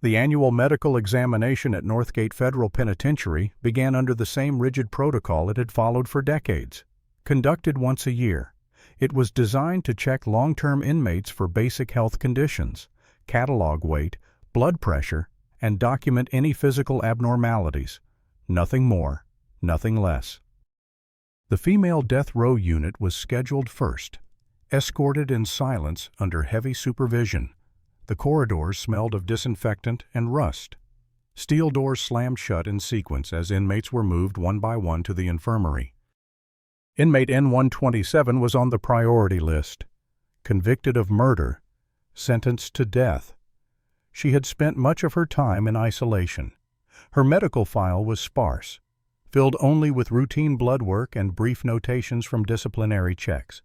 The annual medical examination at Northgate Federal Penitentiary began under the same rigid protocol it had followed for decades. Conducted once a year, it was designed to check long-term inmates for basic health conditions, catalog weight, blood pressure, and document any physical abnormalities. Nothing more, nothing less. The female death row unit was scheduled first, escorted in silence under heavy supervision. The corridors smelled of disinfectant and rust. Steel doors slammed shut in sequence as inmates were moved one by one to the infirmary. Inmate N127 was on the priority list. Convicted of murder, sentenced to death. She had spent much of her time in isolation. Her medical file was sparse, filled only with routine blood work and brief notations from disciplinary checks.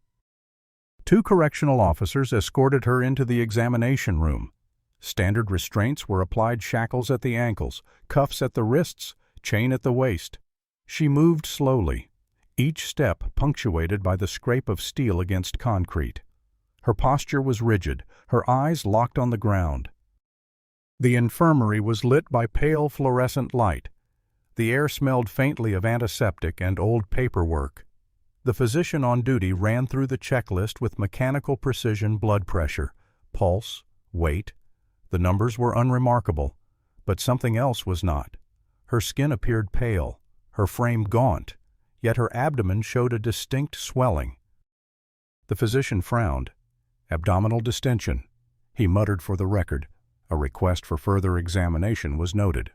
2 correctional officers escorted her into the examination room. Standard restraints were applied: shackles at the ankles, cuffs at the wrists, chain at the waist. She moved slowly, each step punctuated by the scrape of steel against concrete. Her posture was rigid, her eyes locked on the ground. The infirmary was lit by pale fluorescent light. The air smelled faintly of antiseptic and old paperwork. The physician on duty ran through the checklist with mechanical precision: blood pressure, pulse, weight. The numbers were unremarkable, but something else was not. Her skin appeared pale, her frame gaunt, yet her abdomen showed a distinct swelling. The physician frowned. Abdominal distension. He muttered for the record. A request for further examination was noted.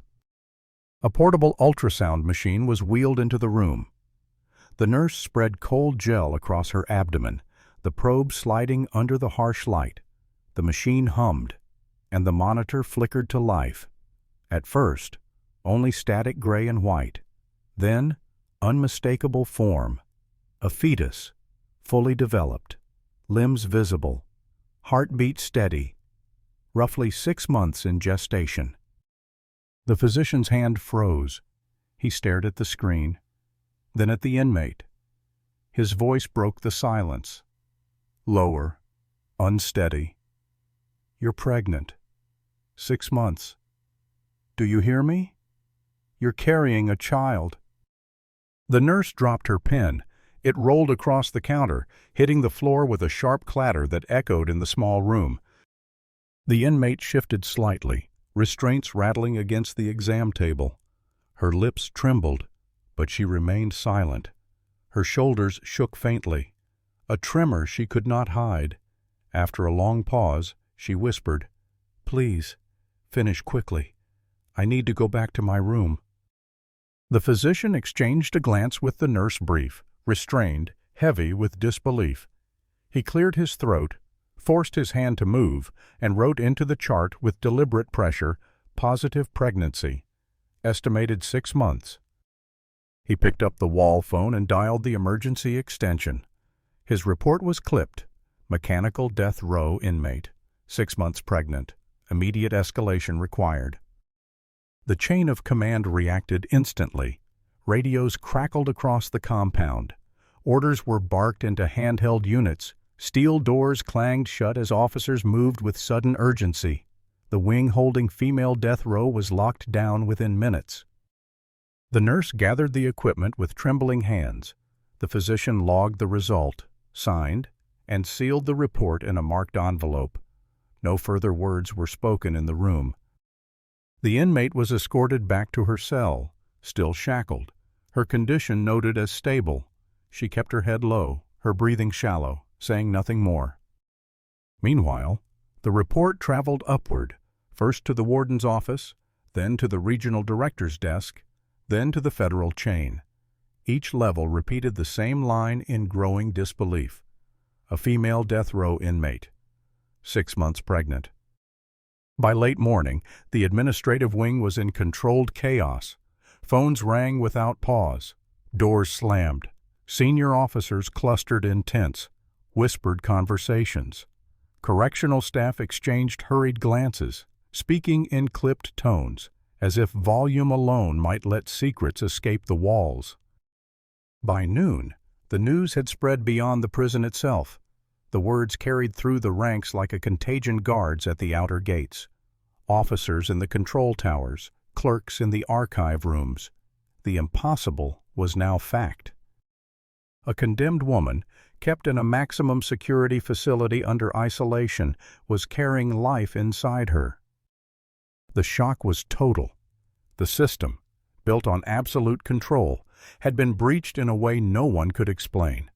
A portable ultrasound machine was wheeled into the room. The nurse spread cold gel across her abdomen, the probe sliding under the harsh light. The machine hummed, and the monitor flickered to life. At first, only static gray and white. Then, unmistakable form. A fetus, fully developed, limbs visible, heartbeat steady. Roughly 6 months in gestation. The physician's hand froze. He stared at the screen, then at the inmate. His voice broke the silence. Lower, unsteady. You're pregnant. 6 months. Do you hear me? You're carrying a child. The nurse dropped her pen. It rolled across the counter, hitting the floor with a sharp clatter that echoed in the small room. The inmate shifted slightly, restraints rattling against the exam table. Her lips trembled, but she remained silent. Her shoulders shook faintly, a tremor she could not hide. After a long pause, she whispered, "Please, finish quickly. I need to go back to my room." The physician exchanged a glance with the nurse, brief, restrained, heavy with disbelief. He cleared his throat, forced his hand to move, and wrote into the chart with deliberate pressure, "Positive pregnancy. Estimated 6 months." He picked up the wall phone and dialed the emergency extension. His report was clipped. Mechanical death row inmate. 6 months pregnant. Immediate escalation required. The chain of command reacted instantly. Radios crackled across the compound. Orders were barked into handheld units. Steel doors clanged shut as officers moved with sudden urgency. The wing holding female death row was locked down within minutes. The nurse gathered the equipment with trembling hands. The physician logged the result, signed, and sealed the report in a marked envelope. No further words were spoken in the room. The inmate was escorted back to her cell, still shackled, her condition noted as stable. She kept her head low, her breathing shallow, saying nothing more. Meanwhile, the report traveled upward, first to the warden's office, then to the regional director's desk, then to the federal chain. Each level repeated the same line in growing disbelief. A female death row inmate. 6 months pregnant. By late morning, the administrative wing was in controlled chaos. Phones rang without pause. Doors slammed. Senior officers clustered in tents, whispered conversations. Correctional staff exchanged hurried glances, speaking in clipped tones, as if volume alone might let secrets escape the walls. By noon, the news had spread beyond the prison itself. The words carried through the ranks like a contagion guards at the outer gates. officers in the control towers, clerks in the archive rooms. The impossible was now fact. A condemned woman, kept in a maximum security facility under isolation, was carrying life inside her. The shock was total. The system, built on absolute control, had been breached in a way no one could explain.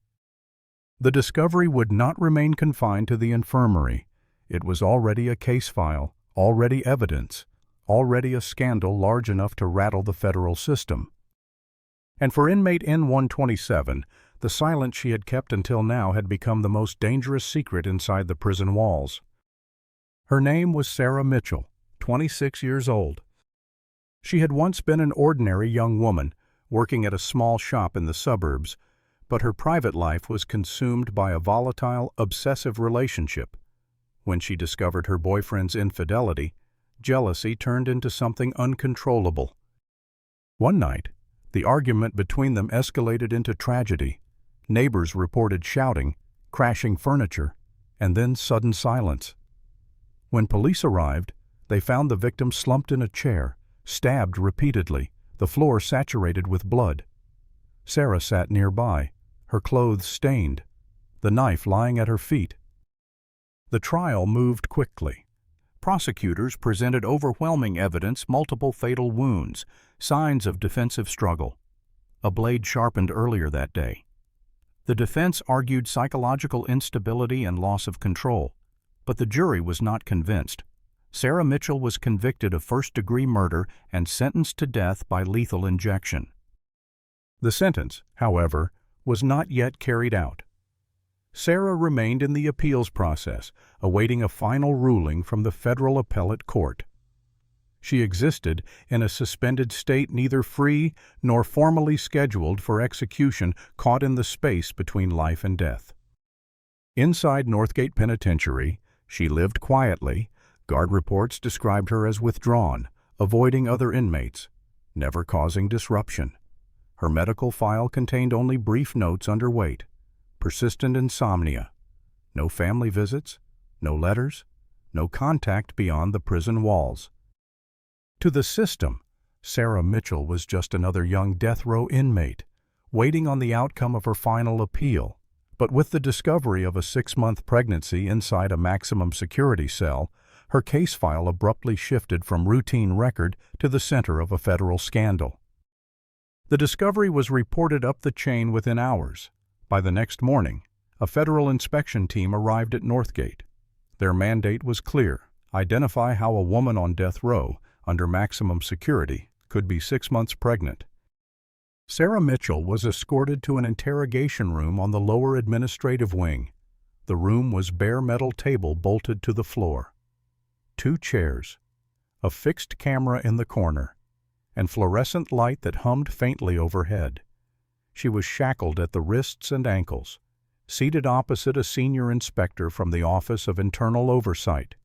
The discovery would not remain confined to the infirmary. It was already a case file, already evidence, already a scandal large enough to rattle the federal system. And for inmate N127, the silence she had kept until now had become the most dangerous secret inside the prison walls. Her name was Sarah Mitchell, 26 years old. She had once been an ordinary young woman, working at a small shop in the suburbs, but her private life was consumed by a volatile, obsessive relationship. When she discovered her boyfriend's infidelity, jealousy turned into something uncontrollable. One night, the argument between them escalated into tragedy. Neighbors reported shouting, crashing furniture, and then sudden silence. When police arrived, they found the victim slumped in a chair, stabbed repeatedly, the floor saturated with blood. Sarah sat nearby, her clothes stained, the knife lying at her feet. The trial moved quickly. Prosecutors presented overwhelming evidence, multiple fatal wounds, signs of defensive struggle. A blade sharpened earlier that day. The defense argued psychological instability and loss of control, but the jury was not convinced. Sarah Mitchell was convicted of first-degree murder and sentenced to death by lethal injection. The sentence, however, was not yet carried out. Sarah remained in the appeals process, awaiting a final ruling from the federal appellate court. She existed in a suspended state, neither free nor formally scheduled for execution, caught in the space between life and death. Inside Northgate Penitentiary, she lived quietly. Guard reports described her as withdrawn, avoiding other inmates, never causing disruption. Her medical file contained only brief notes under weight, persistent insomnia, no family visits, no letters, no contact beyond the prison walls. To the system, Sarah Mitchell was just another young death row inmate, waiting on the outcome of her final appeal. But with the discovery of a 6-month pregnancy inside a maximum security cell, her case file abruptly shifted from routine record to the center of a federal scandal. The discovery was reported up the chain within hours. By the next morning, a federal inspection team arrived at Northgate. Their mandate was clear: identify how a woman on death row, under maximum security, could be 6 months pregnant. Sarah Mitchell was escorted to an interrogation room on the lower administrative wing. The room was bare metal table bolted to the floor. 2 chairs, a fixed camera in the corner, and fluorescent light that hummed faintly overhead. She was shackled at the wrists and ankles, seated opposite a senior inspector from the Office of Internal Oversight.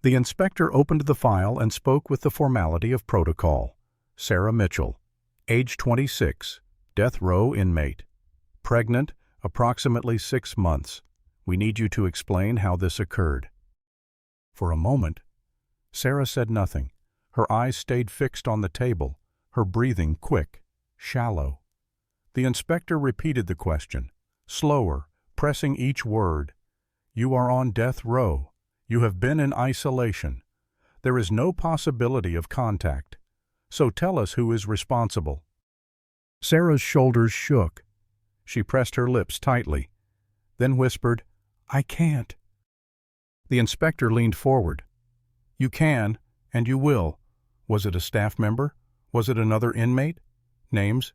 The inspector opened the file and spoke with the formality of protocol. Sarah Mitchell, age 26, death row inmate, pregnant, approximately 6 months. We need you to explain how this occurred. For a moment, Sarah said nothing. Her eyes stayed fixed on the table, her breathing quick, shallow. The inspector repeated the question, slower, pressing each word. You are on death row. You have been in isolation. There is no possibility of contact. So tell us who is responsible. Sarah's shoulders shook. She pressed her lips tightly, then whispered, I can't. The inspector leaned forward. You can, and you will. Was it a staff member? Was it another inmate? Names?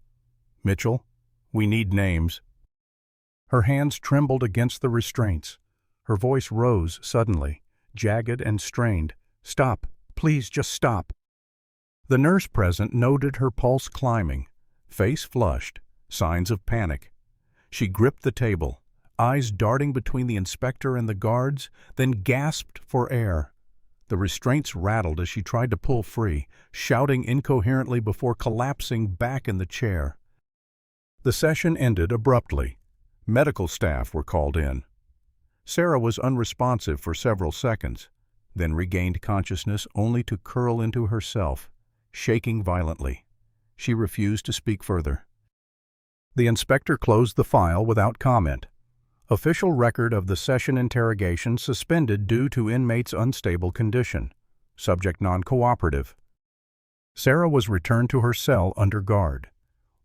Mitchell, we need names. Her hands trembled against the restraints. Her voice rose suddenly, jagged and strained. Stop, please just stop. The nurse present noted her pulse climbing, face flushed, signs of panic. She gripped the table, eyes darting between the inspector and the guards, then gasped for air. The restraints rattled as she tried to pull free, shouting incoherently before collapsing back in the chair. The session ended abruptly. Medical staff were called in. Sarah was unresponsive for several seconds. then regained consciousness only to curl into herself, shaking violently. She refused to speak further. The inspector closed the file without comment. Official record of the session interrogation suspended due to inmate's unstable condition. Subject non-cooperative. Sarah was returned to her cell under guard.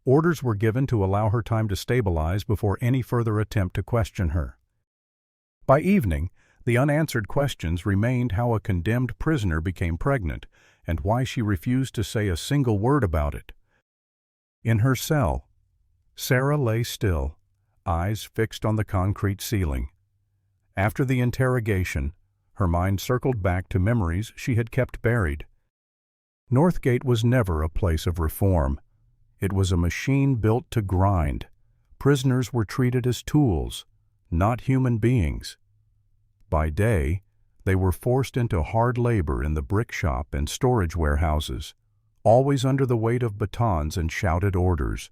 Orders were given to allow her time to stabilize before any further attempt to question her. By evening, the unanswered questions remained: how a condemned prisoner became pregnant and why she refused to say a single word about it. In her cell, Sarah lay still, eyes fixed on the concrete ceiling. After the interrogation, her mind circled back to memories she had kept buried. Northgate was never a place of reform. It was a machine built to grind. Prisoners were treated as tools, not human beings. By day, they were forced into hard labor in the brick shop and storage warehouses, always under the weight of batons and shouted orders.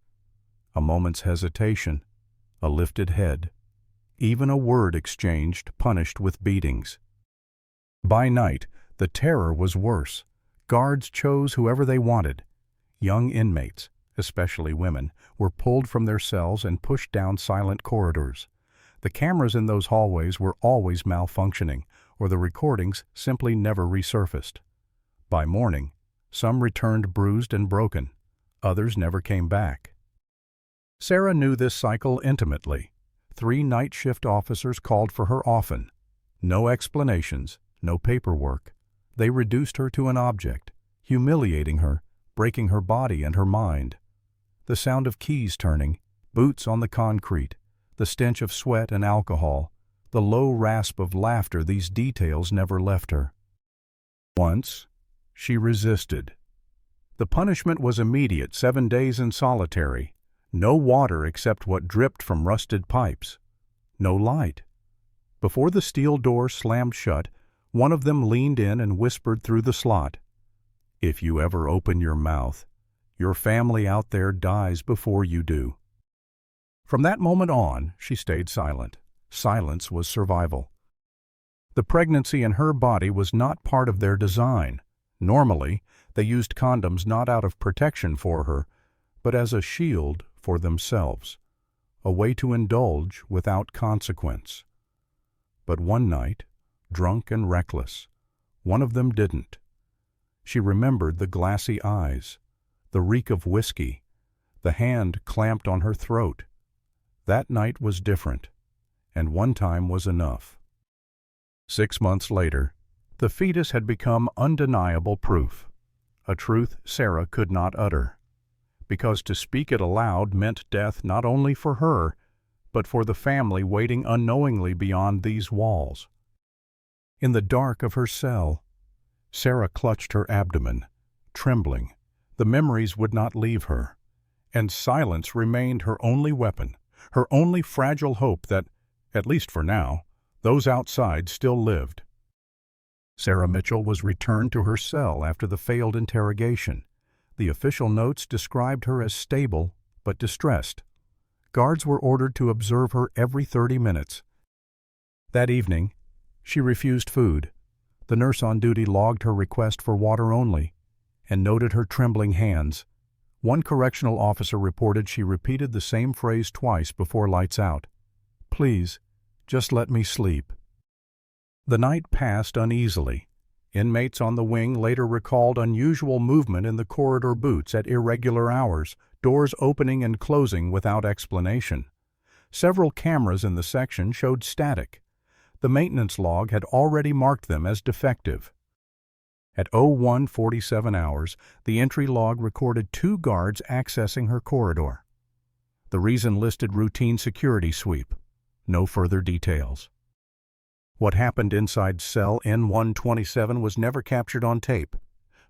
A moment's hesitation, a lifted head, even a word exchanged punished with beatings. By night, the terror was worse. Guards chose whoever they wanted. Young inmates, especially women, were pulled from their cells and pushed down silent corridors. The cameras in those hallways were always malfunctioning, or the recordings simply never resurfaced. By morning, some returned bruised and broken. Others never came back. Sarah knew this cycle intimately. 3 night shift officers called for her often. No explanations, no paperwork. They reduced her to an object, humiliating her, breaking her body and her mind. The sound of keys turning, boots on the concrete, the stench of sweat and alcohol, the low rasp of laughter, these details never left her. Once, she resisted. The punishment was immediate: 7 days in solitary. No water except what dripped from rusted pipes. No light. Before the steel door slammed shut, one of them leaned in and whispered through the slot, "If you ever open your mouth, your family out there dies before you do." From that moment on, she stayed silent. Silence was survival. The pregnancy in her body was not part of their design. Normally, they used condoms not out of protection for her, but as a shield for themselves, a way to indulge without consequence. But one night, drunk and reckless, one of them didn't. She remembered the glassy eyes, the reek of whiskey, the hand clamped on her throat. That night was different, and one time was enough. 6 months later, the fetus had become undeniable proof, a truth Sarah could not utter, because to speak it aloud meant death not only for her, but for the family waiting unknowingly beyond these walls. In the dark of her cell, Sarah clutched her abdomen, trembling. The memories would not leave her, and silence remained her only weapon, her only fragile hope that, at least for now, those outside still lived. Sarah Mitchell was returned to her cell after the failed interrogation. The official notes described her as stable but distressed. Guards were ordered to observe her every 30 minutes. That evening, she refused food. The nurse on duty logged her request for water only and noted her trembling hands. One correctional officer reported she repeated the same phrase twice before lights out. "Please, just let me sleep." The night passed uneasily. Inmates on the wing later recalled unusual movement in the corridor boots at irregular hours, doors opening and closing without explanation. Several cameras in the section showed static. The maintenance log had already marked them as defective. At 01:47 hours, the entry log recorded 2 guards accessing her corridor. The reason listed routine security sweep. No further details. What happened inside cell N127 was never captured on tape,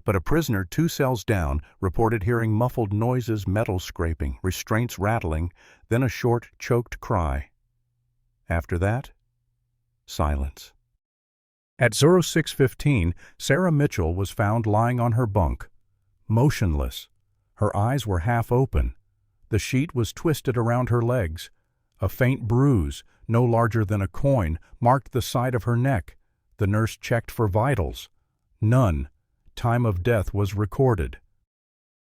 but a prisoner 2 cells down reported hearing muffled noises, metal scraping, restraints rattling, then a short, choked cry. After that, silence. At 06:15, Sarah Mitchell was found lying on her bunk, motionless. Her eyes were half open. The sheet was twisted around her legs. A faint bruise, no larger than a coin, marked the side of her neck. The nurse checked for vitals. None. Time of death was recorded.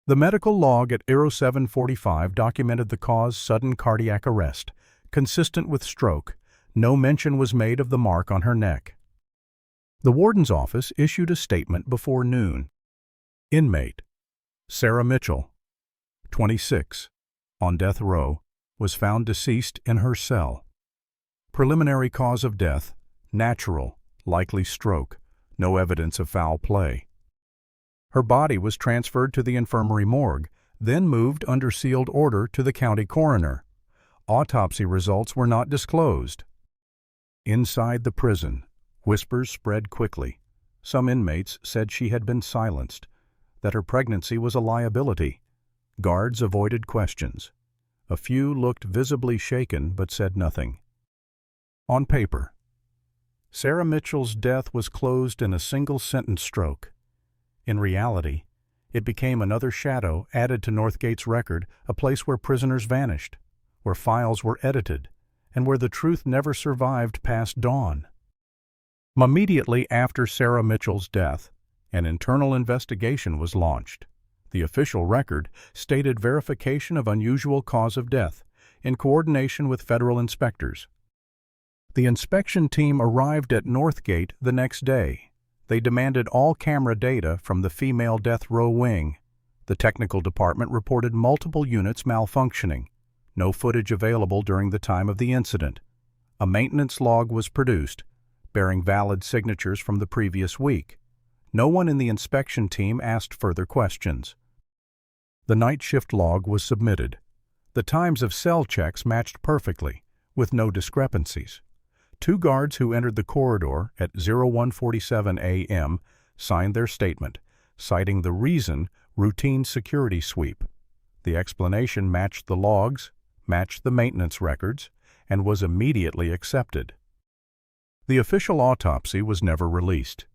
The medical log at 0745 documented the cause sudden cardiac arrest, consistent with stroke. No mention was made of the mark on her neck. The warden's office issued a statement before noon. Inmate Sarah Mitchell, 26, on death row, was found deceased in her cell. Preliminary cause of death, natural, likely stroke, no evidence of foul play. Her body was transferred to the infirmary morgue, then moved under sealed order to the county coroner. Autopsy results were not disclosed. Inside the prison, whispers spread quickly. Some inmates said she had been silenced, that her pregnancy was a liability. Guards avoided questions. A few looked visibly shaken but said nothing. On paper, Sarah Mitchell's death was closed in a single-sentence stroke. In reality, it became another shadow added to Northgate's record, a place where prisoners vanished, where files were edited, and where the truth never survived past dawn. Immediately after Sarah Mitchell's death, an internal investigation was launched. The official record stated verification of unusual cause of death, in coordination with federal inspectors. The inspection team arrived at Northgate the next day. They demanded all camera data from the female death row wing. The technical department reported multiple units malfunctioning. No footage available during the time of the incident. A maintenance log was produced, bearing valid signatures from the previous week. No one in the inspection team asked further questions. The night shift log was submitted. The times of cell checks matched perfectly, with no discrepancies. 2 guards who entered the corridor at 01:47 a.m. signed their statement, citing the reason routine security sweep. The explanation matched the logs, matched the maintenance records, and was immediately accepted. The official autopsy was never released.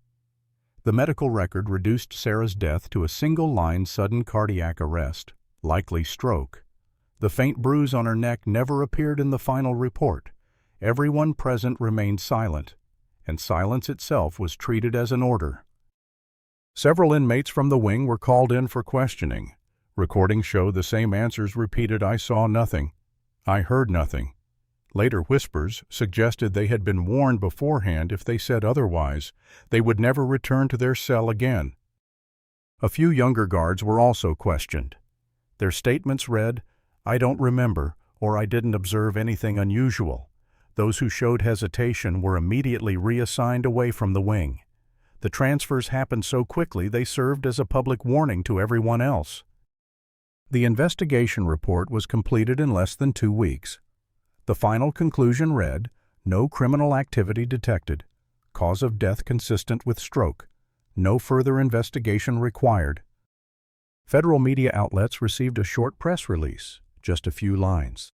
The medical record reduced Sarah's death to a single-line sudden cardiac arrest, likely stroke. The faint bruise on her neck never appeared in the final report. Everyone present remained silent, and silence itself was treated as an order. Several inmates from the wing were called in for questioning. Recordings show the same answers repeated: "I saw nothing. I heard nothing." Later whispers suggested they had been warned beforehand if they said otherwise, they would never return to their cell again. A few younger guards were also questioned. Their statements read, "I don't remember," or "I didn't observe anything unusual." Those who showed hesitation were immediately reassigned away from the wing. The transfers happened so quickly they served as a public warning to everyone else. The investigation report was completed in less than 2 weeks. The final conclusion read, "No criminal activity detected. Cause of death consistent with stroke. No further investigation required." Federal media outlets received a short press release, just a few lines.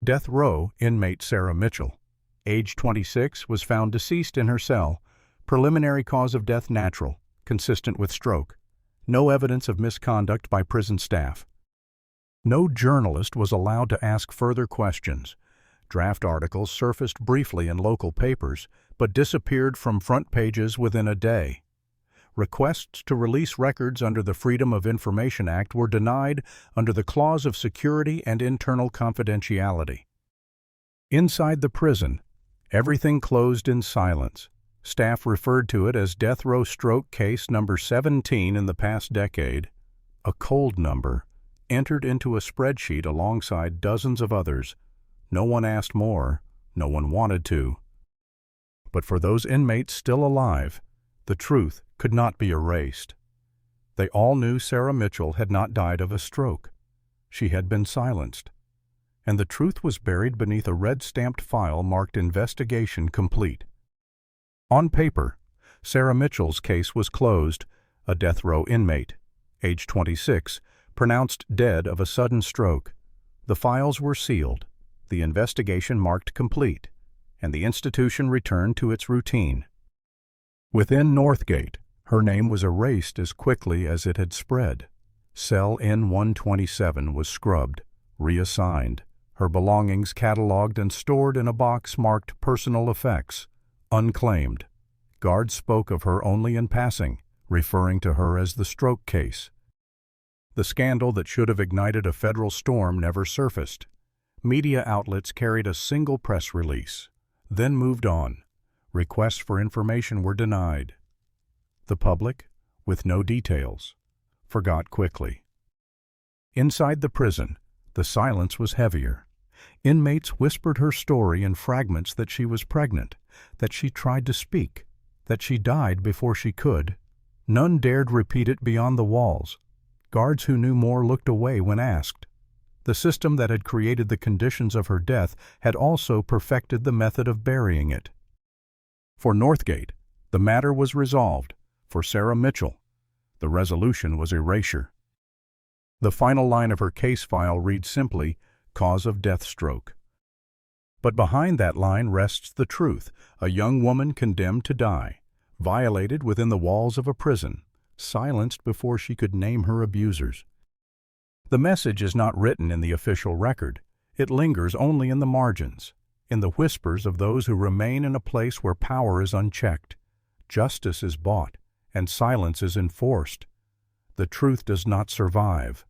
Death row inmate Sarah Mitchell, age 26, was found deceased in her cell. Preliminary cause of death natural, consistent with stroke. No evidence of misconduct by prison staff. No journalist was allowed to ask further questions. Draft articles surfaced briefly in local papers, but disappeared from front pages within a day. Requests to release records under the Freedom of Information Act were denied under the clause of security and internal confidentiality. Inside the prison, everything closed in silence. Staff referred to it as death row stroke case number 17 in the past decade, a cold number, entered into a spreadsheet alongside dozens of others. No one asked more, no one wanted to. But for those inmates still alive, the truth could not be erased. They all knew Sarah Mitchell had not died of a stroke. She had been silenced. And the truth was buried beneath a red-stamped file marked Investigation Complete. On paper, Sarah Mitchell's case was closed. A death row inmate, age 26, pronounced dead of a sudden stroke. The files were sealed, the investigation marked complete, and the institution returned to its routine. Within Northgate, her name was erased as quickly as it had spread. Cell N127 was scrubbed, reassigned, her belongings cataloged and stored in a box marked Personal Effects, Unclaimed, Guards spoke of her only in passing, referring to her as the stroke case. The scandal that should have ignited a federal storm never surfaced. Media outlets carried a single press release, then moved on. Requests for information were denied. The public, with no details, forgot quickly. Inside the prison, the silence was heavier. Inmates whispered her story in fragments: that she was pregnant, that she tried to speak, that she died before she could. None dared repeat it beyond the walls. Guards who knew more looked away when asked. The system that had created the conditions of her death had also perfected the method of burying it. For Northgate, the matter was resolved. For Sarah Mitchell, the resolution was erasure. The final line of her case file reads simply, "Cause of death, stroke." But behind that line rests the truth: a young woman condemned to die, violated within the walls of a prison, silenced before she could name her abusers. The message is not written in the official record. It lingers only in the margins, in the whispers of those who remain in a place where power is unchecked, justice is bought, and silence is enforced. The truth does not survive.